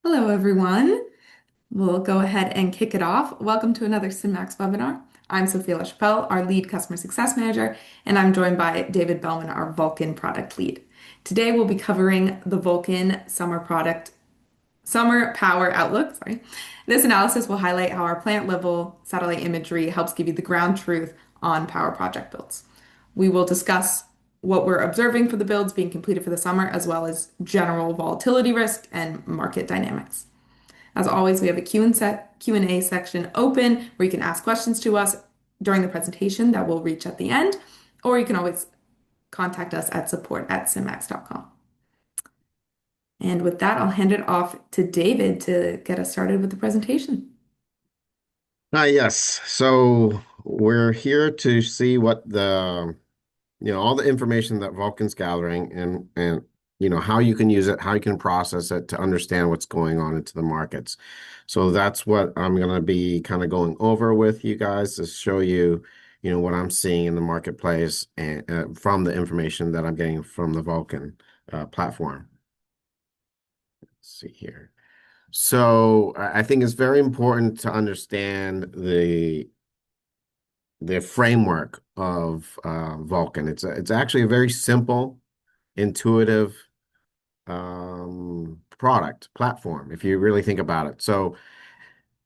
Hello, everyone. We'll go ahead and kick it off. Welcome to another SynMax webinar. I'm Sophia LaChapelle, our lead customer success manager, and I'm joined by David Bellman, our Vulcan product lead. Today, we'll be covering the Vulcan Summer Power Outlook. Sorry. This analysis will highlight how our plant level satellite imagery helps give you the ground truth on power project builds. We will discuss what we're observing for the builds being completed for the summer, as well as general volatility risk and market dynamics. As always, we have a Q&A section open where you can ask questions to us during the presentation that we'll reach at the end, or you can always contact us at support@synmax.com. And with that, I'll hand it off to David to get us started with the presentation. Yes. So we're here to see what all the information that Vulcan's gathering and how you can use it, how you can process it to understand what's going on into the markets. So that's what I'm going to be kind of going over with you guys to show you, what I'm seeing in the marketplace and from the information that I'm getting from the Vulcan platform. Let's see here. So I think it's very important to understand the framework of Vulcan. It's actually a very simple, intuitive product platform if you really think about it. So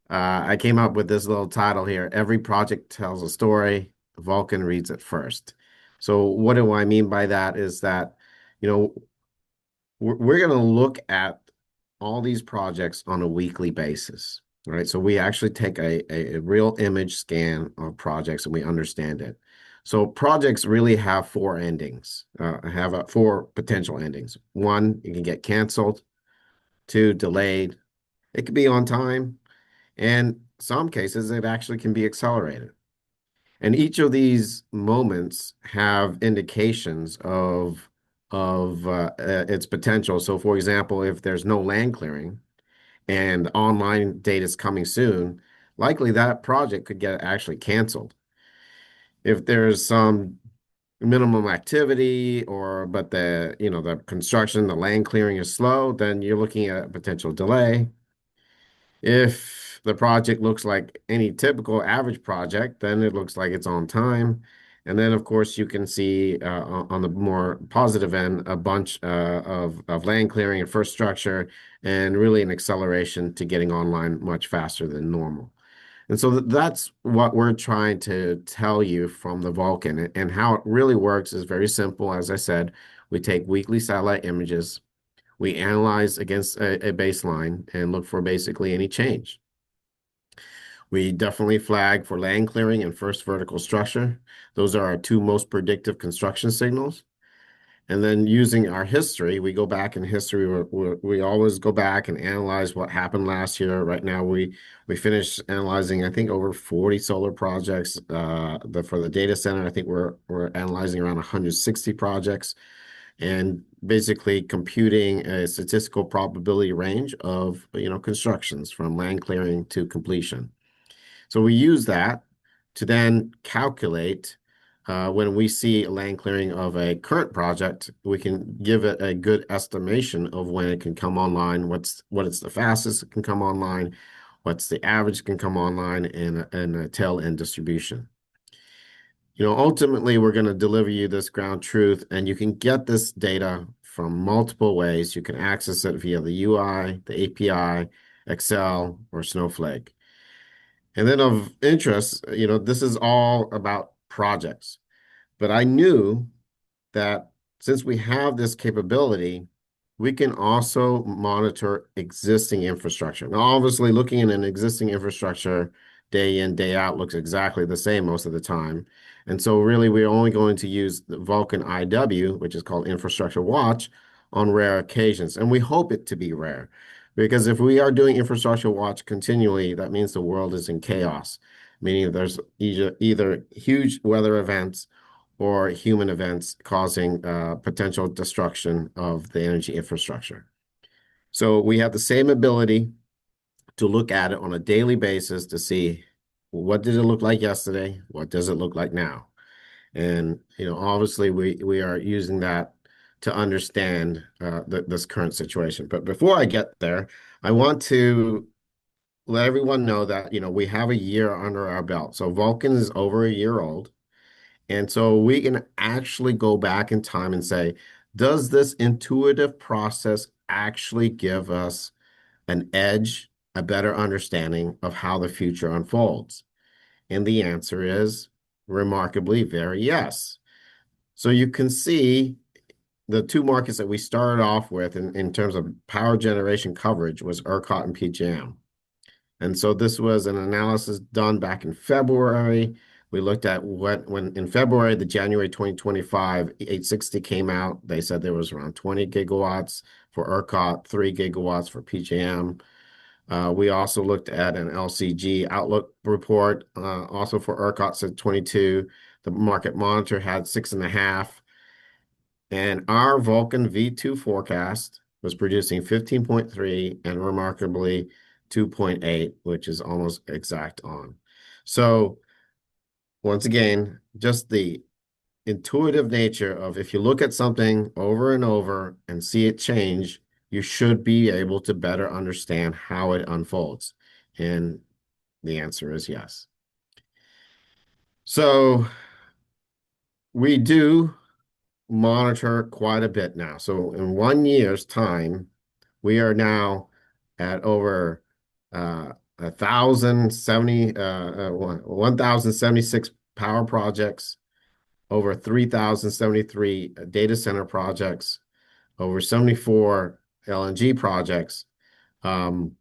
I came up with this little title here. Every project tells a story. Vulcan reads it first. So what do I mean by that is that, you know, we're going to look at all these projects on a weekly basis, right? So we actually take a real image scan of projects and we understand it. So projects really have four endings, four potential endings. One, it can get canceled. Two, delayed. It could be on time. And some cases, it actually can be accelerated. And each of these moments have indications of its potential. So, for example, if there's no land clearing and online date is coming soon, likely that project could get actually canceled. If there's some minimum activity but the construction, the land clearing is slow, then you're looking at a potential delay. If the project looks like any typical average project, then it looks like it's on time. And then, of course, you can see on the more positive end a bunch of land clearing and first structure and really an acceleration to getting online much faster than normal. And so that's what we're trying to tell you from the Vulcan. And how it really works is very simple. As I said, we take weekly satellite images. We analyze against a baseline and look for basically any change. We definitely flag for land clearing and first vertical structure. Those are our two most predictive construction signals. And then using our history, we go back in history. We always go back and analyze what happened last year. Right now, we finished analyzing, I think, over 40 solar projects. For the data center, I think we're analyzing around 160 projects and basically computing a statistical probability range of constructions from land clearing to completion. So we use that to then calculate when we see a land clearing of a current project, we can give it a good estimation of when it can come online, what it's the fastest it can come online, what's the average can come online, and a tail end distribution. Ultimately, we're going to deliver you this ground truth, and you can get this data from multiple ways. You can access it via the UI, the API, Excel, or Snowflake. And then of interest, this is all about projects. But I knew that since we have this capability, we can also monitor existing infrastructure. Now, obviously, looking at an existing infrastructure day in, day out looks exactly the same most of the time. And so really, we're only going to use the Vulcan IW, which is called Infrastructure Watch, on rare occasions. And we hope it to be rare. Because if we are doing Infrastructure Watch continually, that means the world is in chaos, meaning there's either huge weather events or human events causing potential destruction of the energy infrastructure. So we have the same ability to look at it on a daily basis to see what did it look like yesterday? What does it look like now? And obviously we are using that to understand this current situation. But before I get there, I want to let everyone know that, we have a year under our belt. So Vulcan is over a year old. And so we can actually go back in time and say, does this intuitive process actually give us an edge, a better understanding of how the future unfolds? And the answer is remarkably very yes. So you can see the two markets that we started off with in terms of power generation coverage was ERCOT and PJM. And so this was an analysis done back in February. We looked at when in February, the January 2025 860 came out. They said there was around 20 gigawatts for ERCOT, 3 gigawatts for PJM. We also looked at an LCG outlook report, also for ERCOT said 22. The market monitor had 6.5. And our Vulcan V2 forecast was producing 15.3 and remarkably 2.8, which is almost exact on. So once again, just the intuitive nature of if you look at something over and over and see it change, you should be able to better understand how it unfolds. And the answer is yes. So we do monitor quite a bit now. So in 1 year's time, we are now at over 1,076 power projects, over 3,073 data center projects, over 74 LNG projects. Um,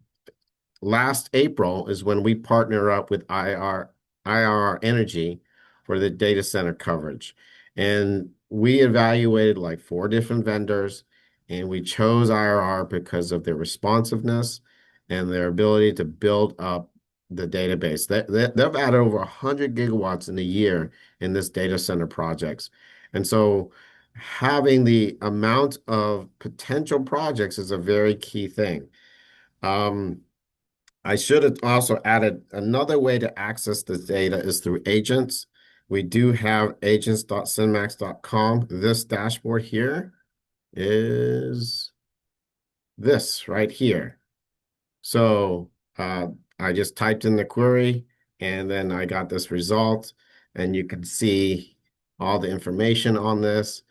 Last April is when we partner up with IRR Energy for the data center coverage. And we evaluated like four different vendors, and we chose IRR because of their responsiveness and their ability to build up the database. They've added over 100 gigawatts in a year in this data center projects. And so having the amount of potential projects is a very key thing. Um, I should have also added another way to access this data is through agents. We do have agents.cinemax.com. This dashboard here is this right here. So I just typed in the query and then I got this result, and you can see all the information on this.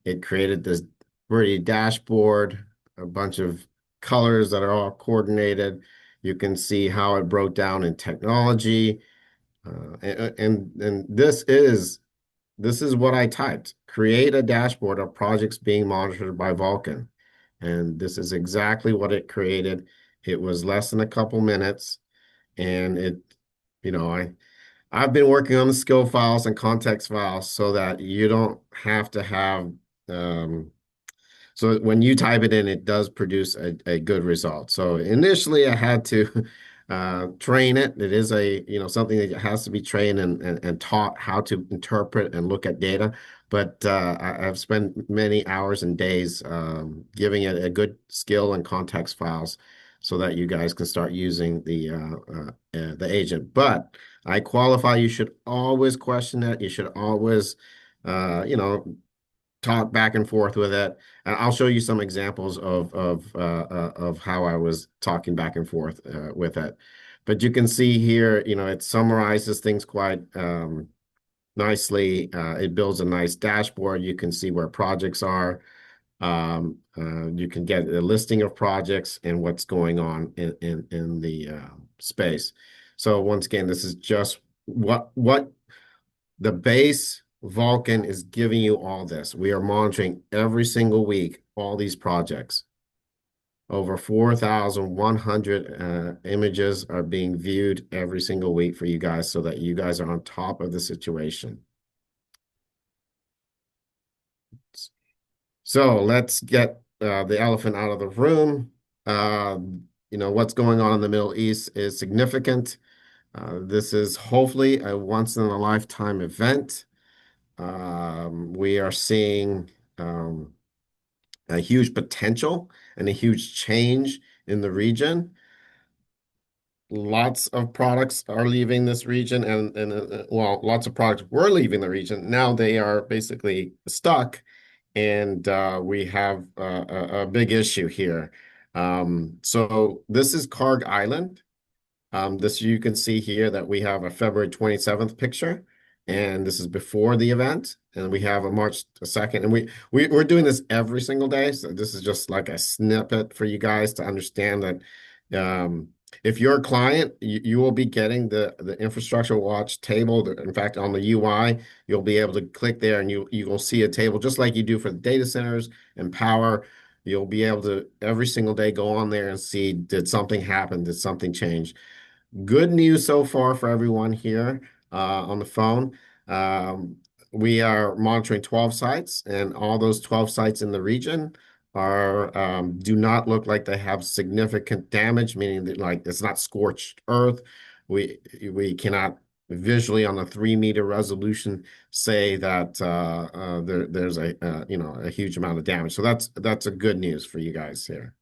It created this pretty dashboard, a bunch of colors that are all coordinated. You can see how it broke down in technology. And this is what I typed. Create a dashboard of projects being monitored by Vulcan. And this is exactly what it created. It was less than a couple minutes. And I've been working on the skill files and context files so that you don't have to have um, so when you type it in, it does produce a good result. So initially I had to train it. It is something that has to be trained and taught how to interpret and look at data. But I've spent many hours and days giving it a good skill and context files so that you guys can start using the agent. But I qualify, you should always question it. You should always, talk back and forth with it. And I'll show you some examples of how I was talking back and forth with it. But you can see here, it summarizes things quite nicely. It builds a nice dashboard. You can see where projects are. You can get a listing of projects and what's going on in the space. So once again, this is just what the base Vulcan is giving you all this. We are monitoring every single week all these projects. Over 4,100 images are being viewed every single week for you guys so that you guys are on top of the situation. So let's get the elephant out of the room. What's going on in the Middle East is significant. This is hopefully a once in a lifetime event. We are seeing a huge potential and a huge change in the region. Lots of products are leaving this region, and well, lots of products were leaving the region. Now they are basically stuck and we have a big issue here. So this is Carg Island. This you can see here that we have a February 27th picture, and this is before the event, and we have a March 2nd, and we're doing this every single day. So this is just like a snippet for you guys to understand that if you're a client, you will be getting the infrastructure watch table. In fact, on the UI, you'll be able to click there, and you will see a table just like you do for the data centers and power. You'll be able to every single day go on there and see, did something happen? Did something change? Good news so far for everyone here on the phone. Um, we are monitoring 12 sites, and all those 12 sites in the region are do not look like they have significant damage, meaning that like it's not scorched earth. We cannot visually on a 3 meter resolution say that there's a a huge amount of damage. So that's a good news for you guys here.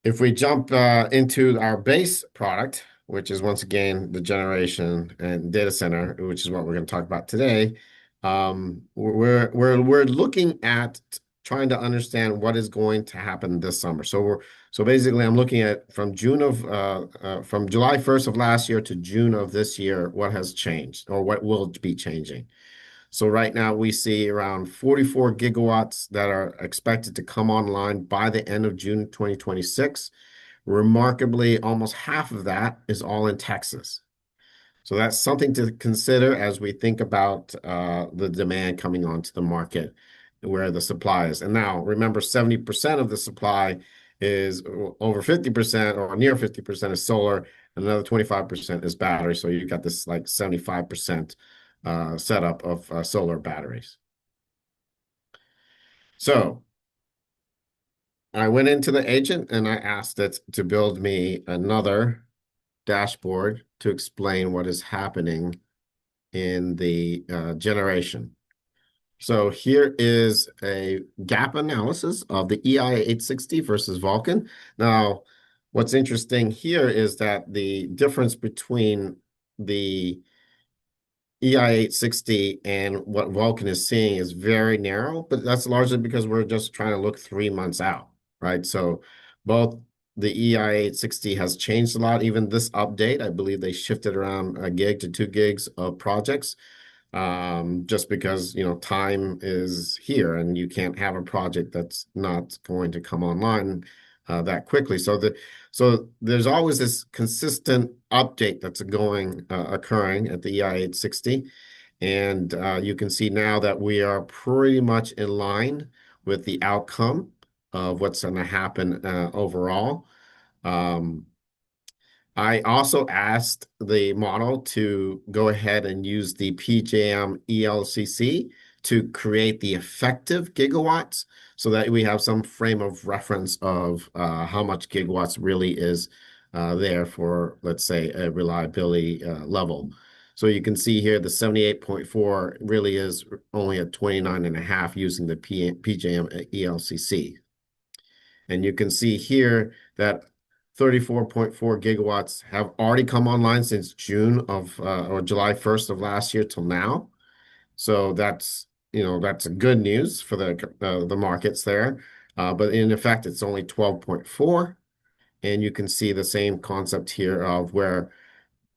If we jump into our base product, which is once again the generation and data center, which is what we're going to talk about today, we're looking at trying to understand what is going to happen this summer. So basically, I'm looking at from July 1st of last year to June of this year, what has changed or what will be changing. So right now we see around 44 gigawatts that are expected to come online by the end of June 2026. Remarkably, almost half of that is all in Texas. So that's something to consider as we think about the demand coming onto the market where the supply is. And now remember, 70% of the supply is over 50% or near 50% is solar, and another 25% is battery. So you've got this like 75% setup of solar batteries. So I went into the agent and I asked it to build me another dashboard to explain what is happening in the generation. So here is a gap analysis of the EI 860 versus Vulcan. Now, what's interesting here is that the difference between the EI 860 and what Vulcan is seeing is very narrow, but that's largely because we're just trying to look 3 months out, right? So both the EI 860 has changed a lot. Even this update, I believe they shifted around a gig to 2 gigs of projects, just because, time is here and you can't have a project that's not going to come online that quickly. So there's always this consistent update that's occurring at the EI 860. And you can see now that we are pretty much in line with the outcome of what's going to happen overall. Um, I also asked the model to go ahead and use the PJM ELCC to create the effective gigawatts so that we have some frame of reference of how much gigawatts really is there for, let's say, a reliability level. So you can see here the 78.4 really is only at 29 and a half using the PJM ELCC. And you can see here that 34.4 gigawatts have already come online since June of or July 1st of last year till now. So that's a good news for the markets there. But in effect, it's only 12.4. And you can see the same concept here of where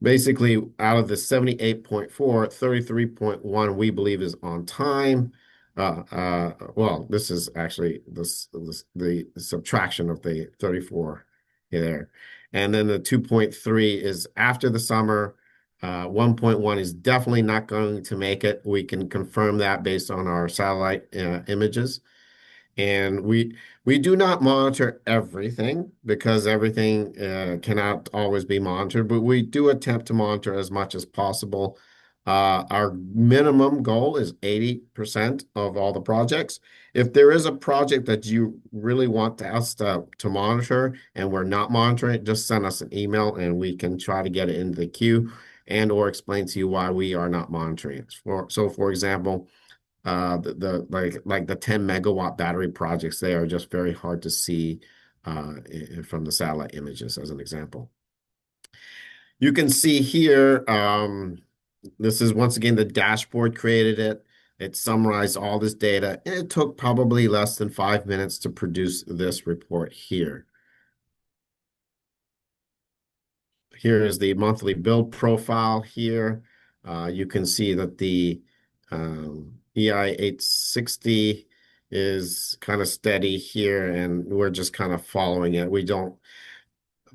basically, out of the 78.4, 33.1 we believe is on time. Well, this is actually the subtraction of the 34 there. And then the 2.3 is after the summer. 1.1 is definitely not going to make it. We can confirm that based on our satellite images. And we do not monitor everything because everything cannot always be monitored, but we do attempt to monitor as much as possible. Our minimum goal is 80% of all the projects. If there is a project that you really want us to monitor and we're not monitoring it, just send us an email and we can try to get it into the queue and or explain to you why we are not monitoring it. For example, like the 10 megawatt battery projects, they are just very hard to see from the satellite images as an example. You can see here, this is once again the dashboard created it. It summarized all this data, and it took probably less than 5 minutes to produce this report here. Here is the monthly build profile here. You can see that the EI 860 is kind of steady here, and we're just kind of following it. We don't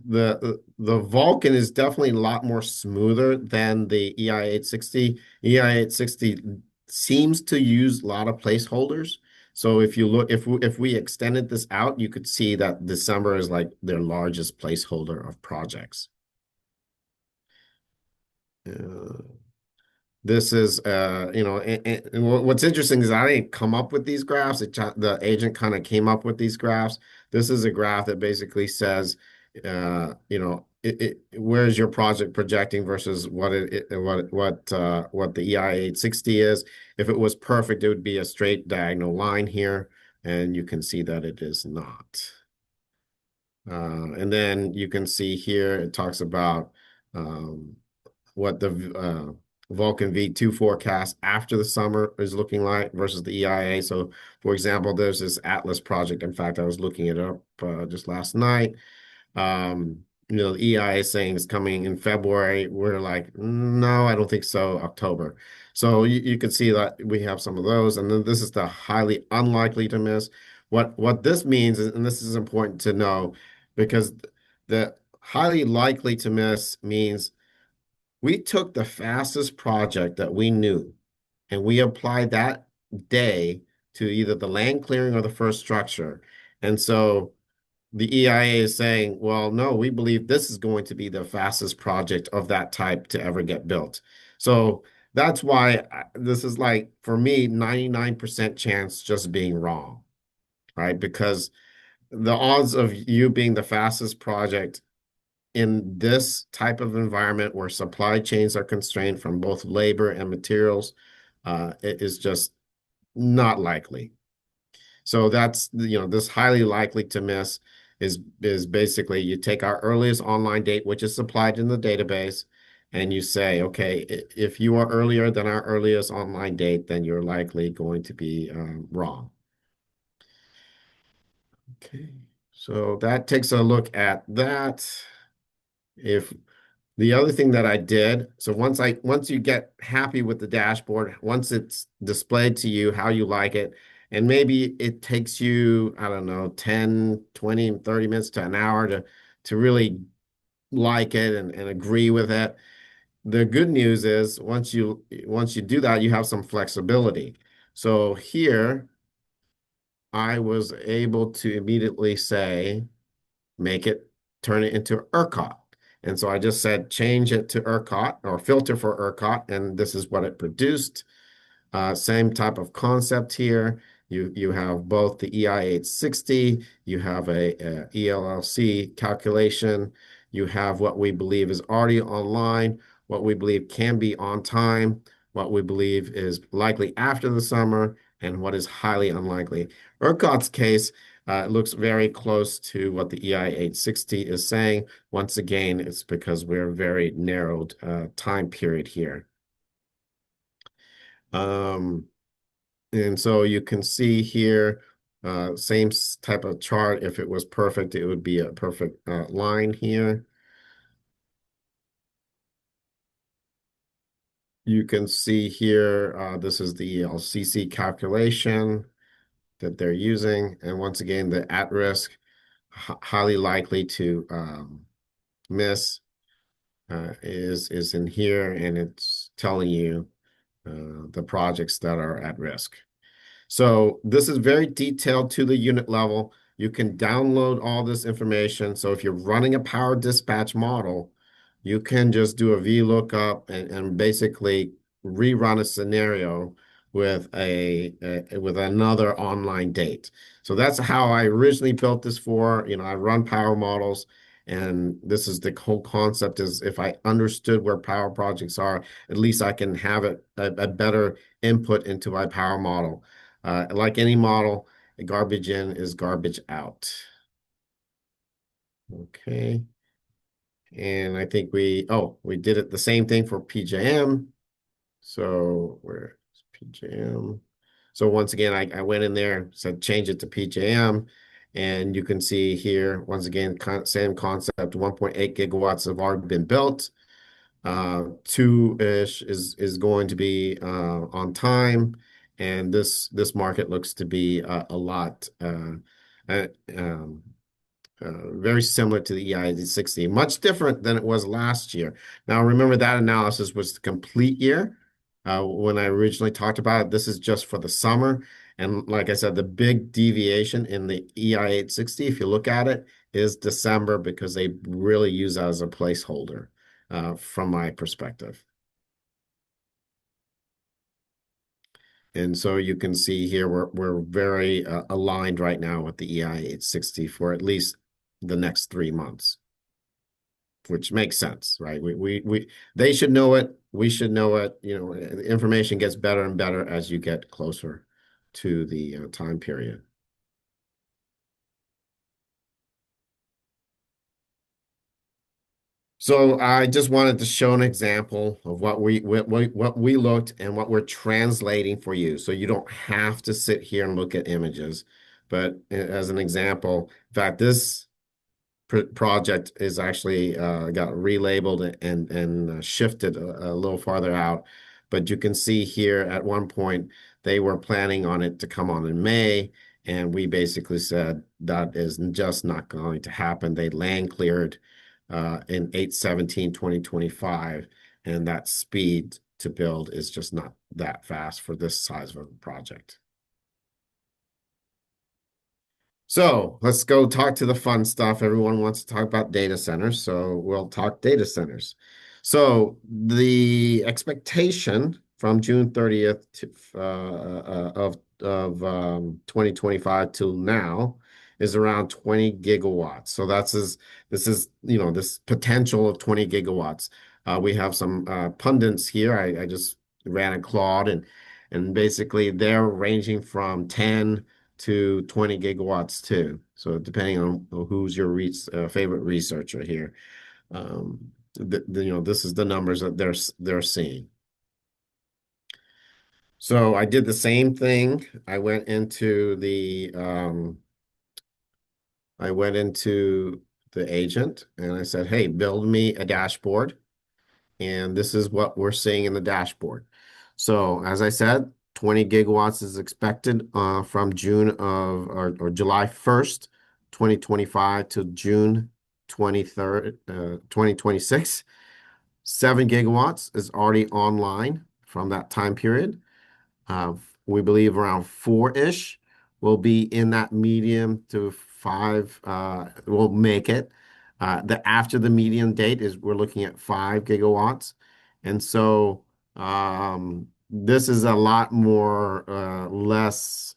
the Vulcan is definitely a lot more smoother than the EI 860. EI 860 seems to use a lot of placeholders. So if you look, if we extended this out, you could see that December is like their largest placeholder of projects. Uh, This is, and what's interesting is I didn't come up with these graphs. The agent kind of came up with these graphs. This is a graph that basically says, where's your project projecting versus what the EI 860 is. If it was perfect, it would be a straight diagonal line here, and you can see that it is not. And then you can see here it talks about what the Vulcan V2 forecast after the summer is looking like versus the EIA. So, for example, there's this Atlas project. In fact, I was looking it up just last night. The EIA is saying it's coming in February. We're like, no, I don't think so. October. So you can see that we have some of those. And then this is the highly unlikely to miss. What this means, and this is important to know, because the highly likely to miss means we took the fastest project that we knew and we applied that day to either the land clearing or the first structure. And so the EIA is saying, well, no, we believe this is going to be the fastest project of that type to ever get built. So that's why this is like, for me, 99% chance just being wrong, right? Because the odds of you being the fastest project in this type of environment where supply chains are constrained from both labor and materials, it is just not likely. So that's, this highly likely to miss is basically you take our earliest online date, which is supplied in the database, and you say, okay, if you are earlier than our earliest online date, then you're likely going to be wrong. Okay, so that takes a look at that. If The other thing that I did, so once you get happy with the dashboard, once it's displayed to you how you like it, and maybe it takes you, I don't know, 10, 20, 30 minutes to an hour to really like it and agree with it. The good news is once you do that, you have some flexibility. So here I was able to immediately say, turn it into ERCOT. And so I just said, change it to ERCOT or filter for ERCOT. And this is what it produced. Same type of concept here. You have both the EI 860, you have a ELLC calculation, you have what we believe is already online, what we believe can be on time, what we believe is likely after the summer, and what is highly unlikely. ERCOT's case looks very close to what the EI 860 is saying. Once again, it's because we're a very narrowed time period here. Um, and so you can see here, same type of chart. If it was perfect, it would be a perfect line here. You can see here, this is the LCC calculation that they're using. And once again, the at risk, highly likely to miss is in here, and it's telling you the projects that are at risk. So this is very detailed to the unit level. You can download all this information. So if you're running a power dispatch model, you can just do a VLOOKUP and basically rerun a scenario with with another online date. So that's how I originally built this for. I run power models, and this is the whole concept is if I understood where power projects are, at least I can have a better input into my power model. Like any model, garbage in is garbage out. Okay. And I think we did it the same thing for PJM. So where's PJM. So once again, I went in there, said change it to PJM, and you can see here, once again, same concept, 1.8 gigawatts have already been built. Two-ish is going to be on time, and this market looks to be a lot uh, um, very similar to the EI60, much different than it was last year. Now, remember that analysis was the complete year. When I originally talked about it, this is just for the summer. And like I said, the big deviation in the EI860, if you look at it, is December because they really use that as a placeholder from my perspective. And so you can see here we're very aligned right now with the EI860 for at least the next 3 months, which makes sense, right? We they should know it. We should know it. You know, the information gets better and better as you get closer to the time period. So I just wanted to show an example of what we looked and what we're translating for you. So you don't have to sit here and look at images, but as an example, in fact, this project is actually got relabeled and shifted a little farther out. But you can see here at one point they were planning on it to come on in May, and we basically said that is just not going to happen. They land cleared in 8/17/2025, and that speed to build is just not that fast for this size of a project. So let's go talk to the fun stuff. Everyone wants to talk about data centers, so we'll talk data centers. So the expectation from June 30th of 2025 till now is around 20 gigawatts. So this is this potential of 20 gigawatts. We have some pundits here. I just ran a Claude and basically they're ranging from 10 to 20 gigawatts too. So depending on who's your favorite researcher here, this is the numbers that they're seeing. So I did the same thing. I went into the agent and I said, "Hey, build me a dashboard." And this is what we're seeing in the dashboard. So as I said, 20 gigawatts is expected from June of or July 1st, 2025 to June 23rd, 2026. 7 gigawatts is already online from that time period. Uh, we believe around four-ish will be in that medium to five, will make it. The after the median date is we're looking at 5 gigawatts. And so this is a lot more less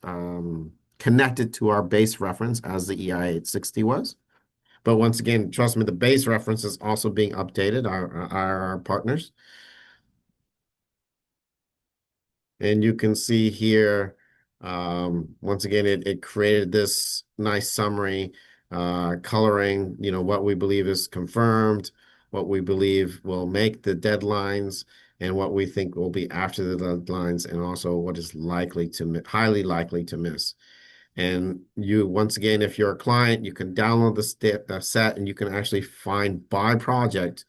connected to our base reference as the EI 860 was. But once again, trust me, the base reference is also being updated, our partners. And you can see here, once again, it created this nice summary, coloring, what we believe is confirmed, what we believe will make the deadlines, and what we think will be after the deadlines, and also what is highly likely to miss. And once again, if you're a client, you can download the set and you can actually find by project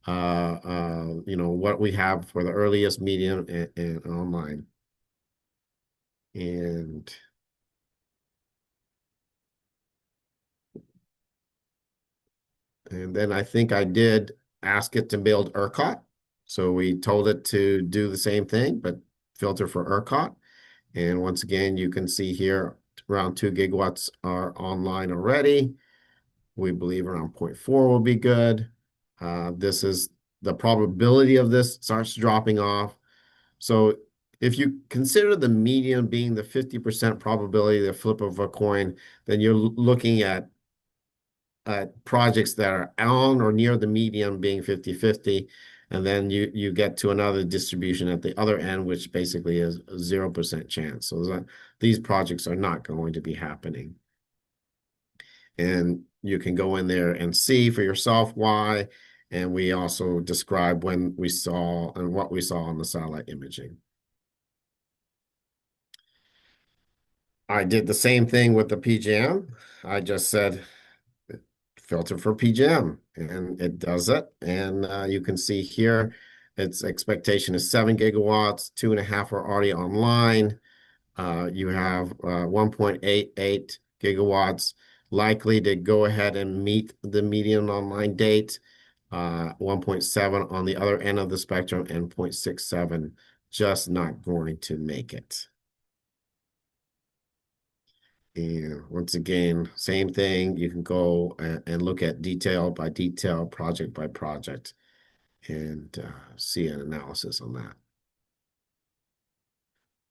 what we have for the earliest, medium, and online. And and then I think I did ask it to build ERCOT. So we told it to do the same thing, but filter for ERCOT. And once again, you can see here around 2 gigawatts are online already. We believe around zero point 0.4 will be good. This is the probability of this starts dropping off. So if you consider the median being the 50% probability of the flip of a coin, then you're looking at projects that are on or near the median being 50/50. And then you get to another distribution at the other end, which basically is a 0% chance. So these projects are not going to be happening. And you can go in there and see for yourself why. And we also describe when we saw and what we saw on the satellite imaging. I did the same thing with the PJM. I just said filter for PJM, and it does it. And you can see here, its expectation is 7 gigawatts, 2.5 are already online. You have 1.88 gigawatts likely to go ahead and meet the median online date, 1.7 on the other end of the spectrum, and 0.67 just not going to make it. And once again, same thing. You can go and look at detail by detail, project by project, and see an analysis on that.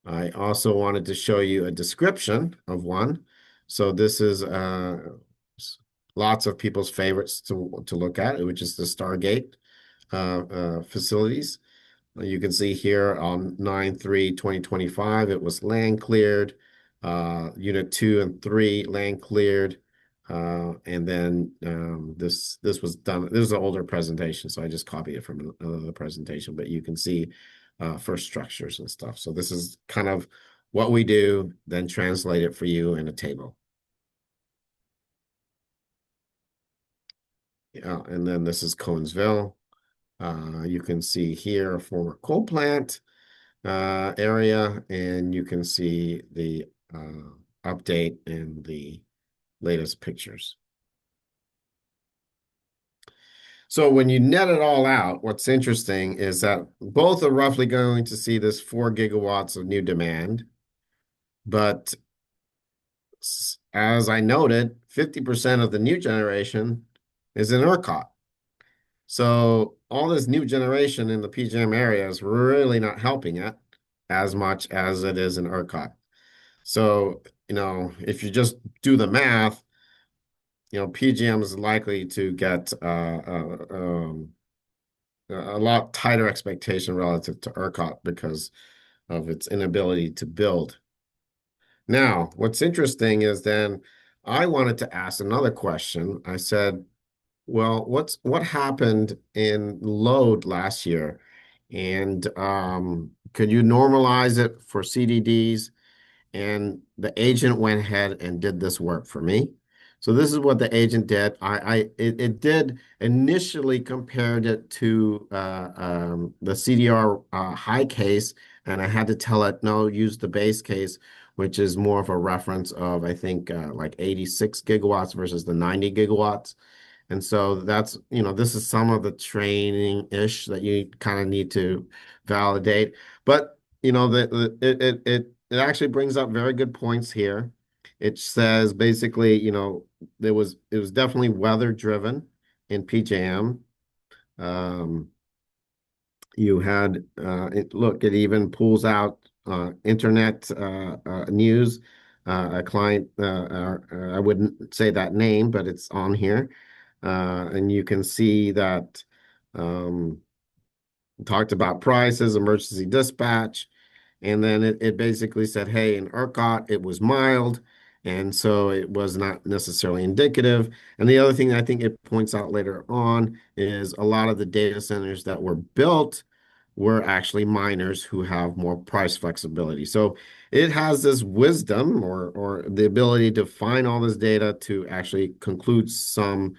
I also wanted to show you a description of one. So this is lots of people's favorites to look at, which is the Stargate facilities. You can see here on 9/3/2025, it was land cleared. Unit 2 and 3 land cleared. And then this was done. This is an older presentation, so I just copied it from another presentation, but you can see first structures and stuff. So this is kind of what we do, then translate it for you in a table. Yeah, and then this is Conesville. You can see here a former coal plant area, and you can see the update and the latest pictures. So when you net it all out, what's interesting is that both are roughly going to see this 4 gigawatts of new demand. But as I noted, 50% of the new generation is in ERCOT. So all this new generation in the PJM area is really not helping it as much as it is in ERCOT. So, if you just do the math, PGM is likely to get a lot tighter expectation relative to ERCOT because of its inability to build. Now, what's interesting is then I wanted to ask another question. I said, well, what happened in load last year? And could you normalize it for CDDs? And the agent went ahead and did this work for me. So this is what the agent did. It did initially compared it to the CDR high case, and I had to tell it no, use the base case, which is more of a reference of I think like 86 gigawatts versus the 90 gigawatts. And so that's, this is some of the training-ish that you kind of need to validate. But, it actually brings up very good points here. It says basically, it was definitely weather driven in PJM. Um, you had it even pulls out internet news. A client, I wouldn't say that name, but it's on here. And you can see that um, talked about prices, emergency dispatch, and then it basically said, hey, in ERCOT, it was mild, and so it was not necessarily indicative. And the other thing I think it points out later on is a lot of the data centers that were built were actually miners who have more price flexibility. So it has this wisdom or the ability to find all this data to actually conclude some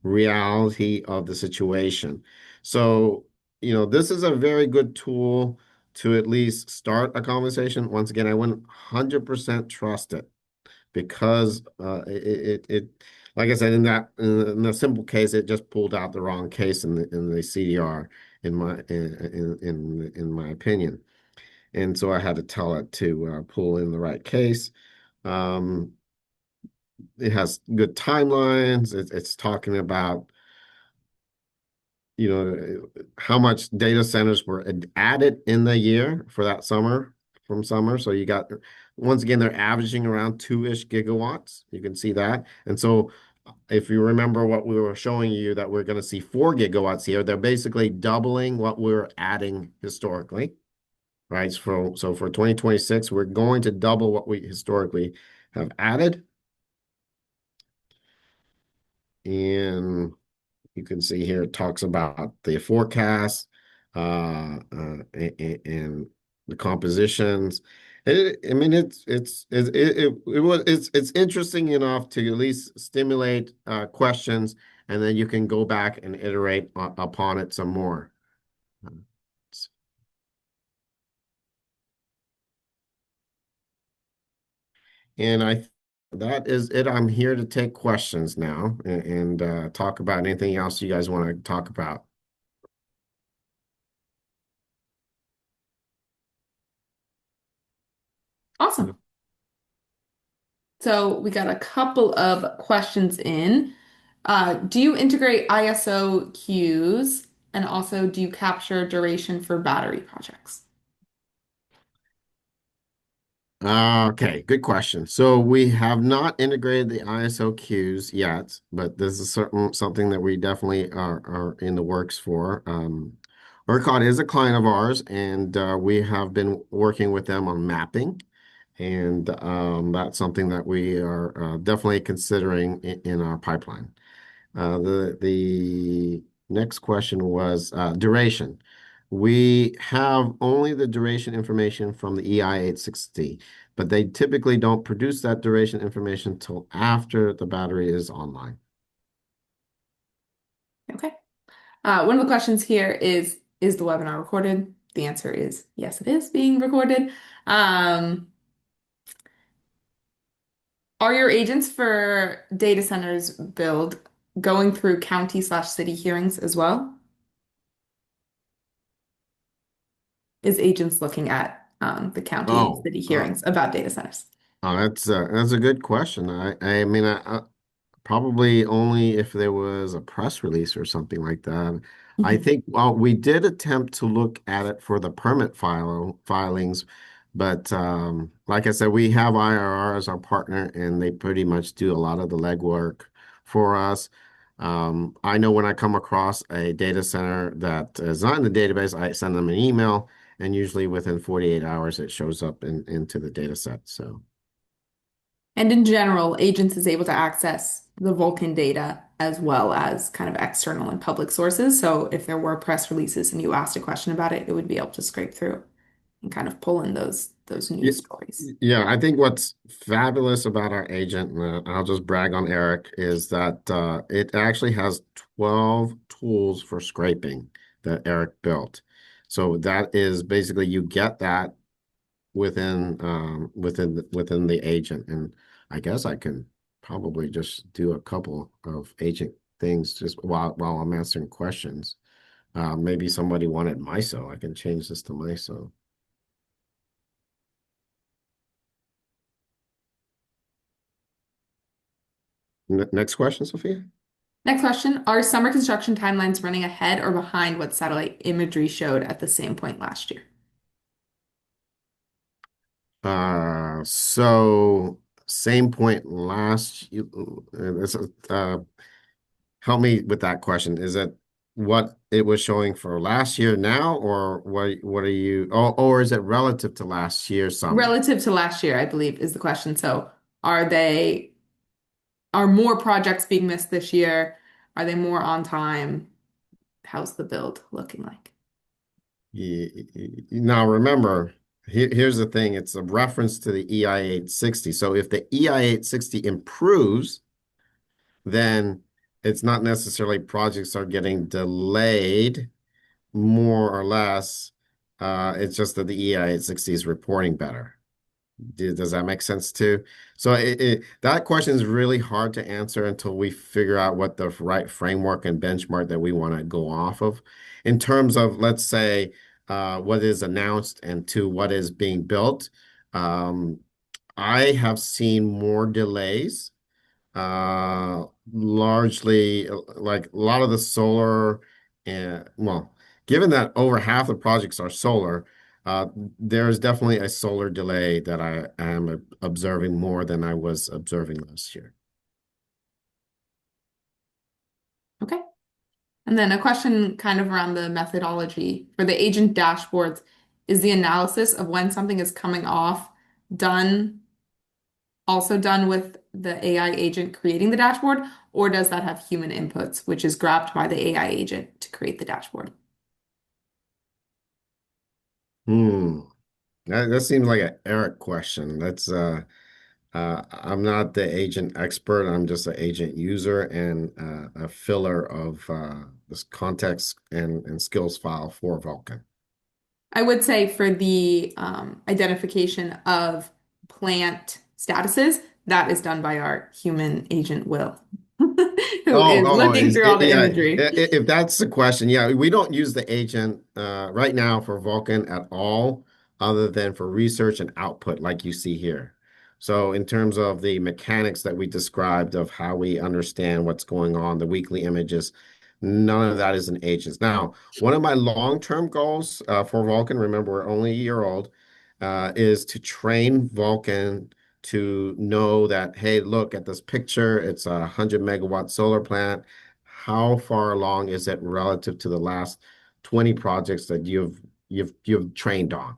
reality of the situation. So, this is a very good tool to at least start a conversation. Once again, I wouldn't 100% trust it because like I said, in the simple case, it just pulled out the wrong case in the CDR in my opinion. And so I had to tell it to pull in the right case. Um, it has good timelines. It's talking about how much data centers were added in the year for that summer from summer. So you got, once again, they're averaging around 2-ish gigawatts. You can see that. And so if you remember what we were showing you that we're going to see 4 gigawatts here, they're basically doubling what we're adding historically, right? So for 2026, we're going to double what we historically have added. And you can see here it talks about the forecast and the compositions. I mean, it's interesting enough to at least stimulate questions, and then you can go back and iterate upon it some more. Um, And that is it. I'm here to take questions now and talk about anything else you guys want to talk about. Awesome. So we got a couple of questions in. Do you integrate ISO queues? And also, do you capture duration for battery projects? Okay, good question. So we have not integrated the ISO queues yet, but this is something that we definitely are in the works for. ERCOT is a client of ours, and we have been working with them on mapping, and that's something that we are definitely considering in our pipeline. The next question was duration. We have only the duration information from the EI 860, but they typically don't produce that duration information until after the battery is online. Okay. One of the questions here is the webinar recorded? The answer is yes, it is being recorded. Um, are your agents for data centers build going through county/city hearings as well? Is agents looking at the county and Oh, city hearings about data centers? that's a good question. I mean, probably only if there was a press release or something like that. I Mhm. think, well, we did attempt to look at it for the permit filings, but like I said, we have IRR as our partner, and they pretty much do a lot of the legwork for us. I know when I come across a data center that is not in the database, I send them an email, and usually within 48 hours, it shows up into the data set. So. And in general, agents is able to access the Vulcan data as well as kind of external and public sources. So if there were press releases and you asked a question about it, it would be able to scrape through and kind of pull in those Yeah, news stories. yeah, I think what's fabulous about our agent, and I'll just brag on Eric, is that it actually has 12 tools for scraping that Eric built. So that is basically you get that within the agent, and I guess I can probably just do a couple of agent things just while I'm answering questions. Maybe somebody wanted MISO. I can change this to MISO. Next question, Sophia. Next question, are summer construction timelines running ahead or behind what satellite imagery showed at the same point last year? So same point last you help me with that question. Is it what it was showing for last year now, or what are you or is it relative to last year's summer? Relative to last year, I believe, is the question. So are they are more projects being missed this year? Are they more on time? How's the build looking like? Now remember, here's the thing, it's a reference to the EI 860. So if the EI 860 improves, then it's not necessarily projects are getting delayed more or less. It's just that the EI 860 is reporting better. Does that make sense too? So that question is really hard to answer until we figure out what the right framework and benchmark that we want to go off of. In terms of, let's say, what is announced and to what is being built, um, I have seen more delays largely like a lot of the solar and well, given that over half the projects are solar, there's definitely a solar delay that I am observing more than I was observing last year. Okay. And then a question kind of around the methodology for the agent dashboards. Is the analysis of when something is coming off done, also done with the AI agent creating the dashboard, or does that have human inputs, which is grabbed by the AI agent to create the dashboard? Hmm. That seems like an Eric question. I'm not the agent expert. I'm just an agent user and a filler of this context and skills file for Vulcan. I would say for the identification of plant statuses, that is done by our human agent Will, who Oh, is looking through all the yeah. imagery. If that's the question, yeah, we don't use the agent right now for Vulcan at all, other than for research and output, like you see here. So, in terms of the mechanics that we described of how we understand what's going on, the weekly images, none of that is in agents. Now, one of my long-term goals for Vulcan, remember we're only a year old, is to train Vulcan to know that, hey, look at this picture, it's a 100 megawatt solar plant. How far along is it relative to the last 20 projects that you've trained on?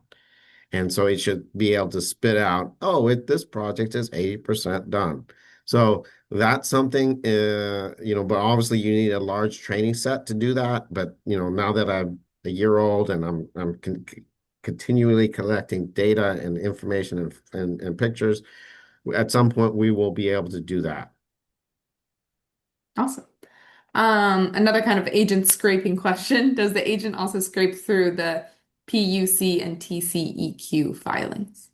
And so it should be able to spit out, oh, this project is 80% done. So that's something, but obviously you need a large training set to do that. But, now that I'm a year old and I'm continually collecting data and information and pictures, at some point we will be able to do that. Awesome. Another kind of agent scraping question. Does the agent also scrape through the PUC and TCEQ filings?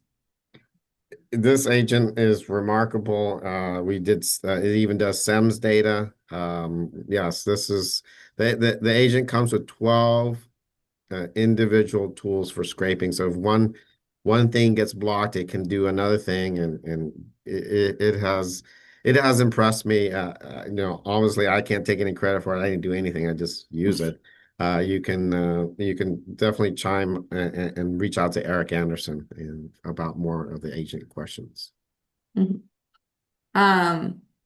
This agent is remarkable. It even does SEMS data. Yes, this is the agent comes with 12 individual tools for scraping. So if one thing gets blocked, it can do another thing, and it has impressed me. Obviously, I can't take any credit for it. I didn't do anything. I just use it. You can definitely chime and reach out to Eric Anderson about more of the agent questions. Mhm.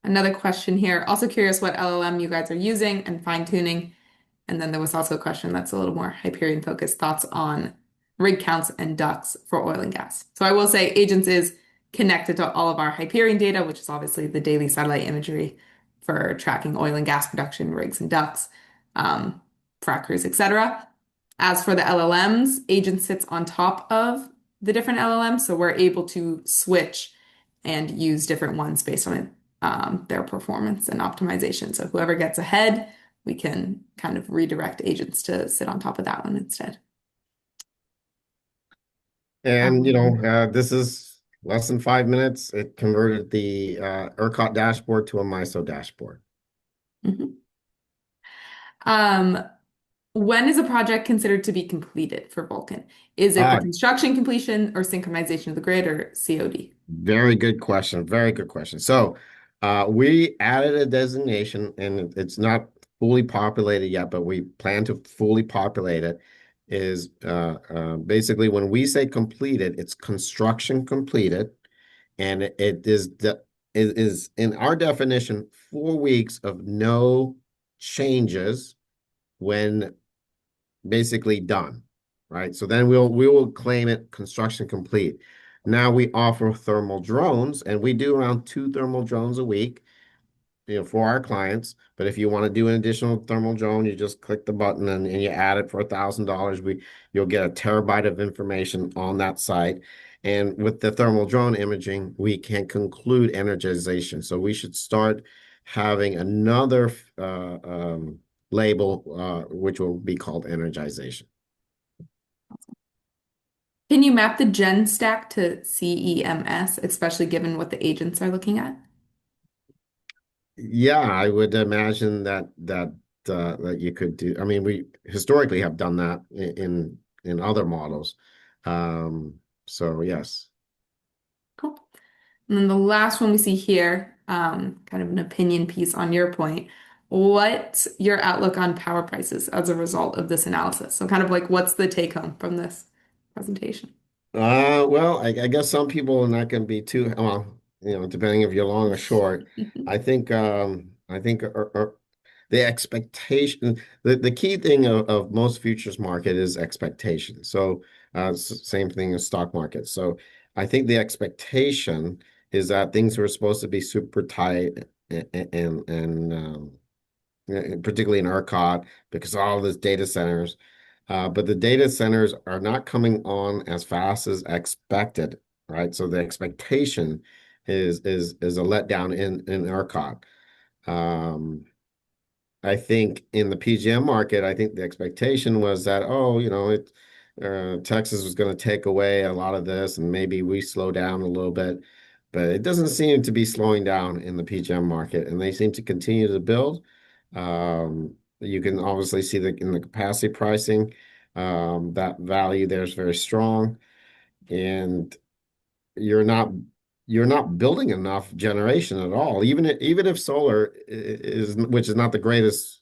Another question here. Also curious what LLM you guys are using and fine-tuning. And then there was also a question that's a little more Hyperion focused, thoughts on rig counts and ducts for oil and gas. So I will say Agents is connected to all of our Hyperion data, which is obviously the daily satellite imagery for tracking oil and gas production, rigs and ducts, um, frac crews, etc. As for the LLMs, Agent sits on top of the different LLMs, so we're able to switch and use different ones based on their performance and optimization. So whoever gets ahead, we can kind of redirect agents to sit on top of that one instead. And Um, this is less than 5 minutes. It converted the ERCOT dashboard to a MISO dashboard. mhm. Um, when is a project considered to be completed for Vulcan? Is it the Ah, construction completion or synchronization of the grid or COD? very good question. Very good question. So, we added a designation, and it's not fully populated yet, but we plan to fully populate it. Is basically when we say completed, it's construction completed, and it is in our definition 4 weeks of no changes when basically done, right? So then we will claim it construction complete. Now we offer thermal drones, and we do around 2 thermal drones a week, for our clients. But if you want to do an additional thermal drone, you just click the button and you add it for $1,000. You'll get a terabyte of information on that site. And with the thermal drone imaging, we can conclude energization. So we should start having another label, which will be called energization. Can you map the gen stack to CEMS, especially given what the agents are looking at? Yeah, I would imagine that you could do. I mean, we historically have done that in other models. So yes. Cool. And then the last one we see here, kind of an opinion piece on your point. What's your outlook on power prices as a result of this analysis? So kind of like what's the take home from this presentation? Well, I guess some people are not going to be too well, depending if you're long or short. I think the expectation, the key thing of most futures market is expectation. So same thing as stock market. So I think the expectation is that things were supposed to be super tight and particularly in ERCOT because of all these data centers. But the data centers are not coming on as fast as expected, right? So the expectation is a letdown in ERCOT. Um, I think in the PGM market, I think the expectation was that, oh, Texas was going to take away a lot of this and maybe we slow down a little bit. But it doesn't seem to be slowing down in the PGM market, and they seem to continue to build. You can obviously see that in the capacity pricing, that value there is very strong, and you're not you're not building enough generation at all. Even if solar is, which is not the greatest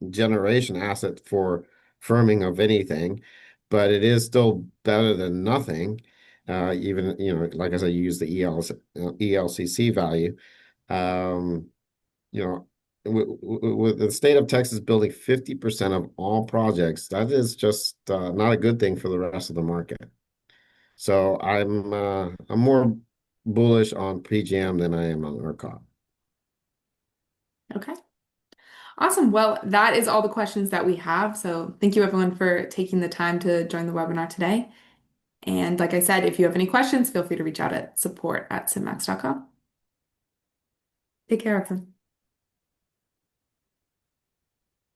generation asset for firming of anything, but it is still better than nothing. Even, like I said, you use the ELCC value. Um, you know, with the state of Texas building 50% of all projects, that is just not a good thing for the rest of the market. So I'm more bullish on PGM than I am on ERCOT. Okay. Awesome. Well, that is all the questions that we have. So thank you everyone for taking the time to join the webinar today. And like I said, if you have any questions, feel free to reach out at support@simmax.com. Take care, everyone.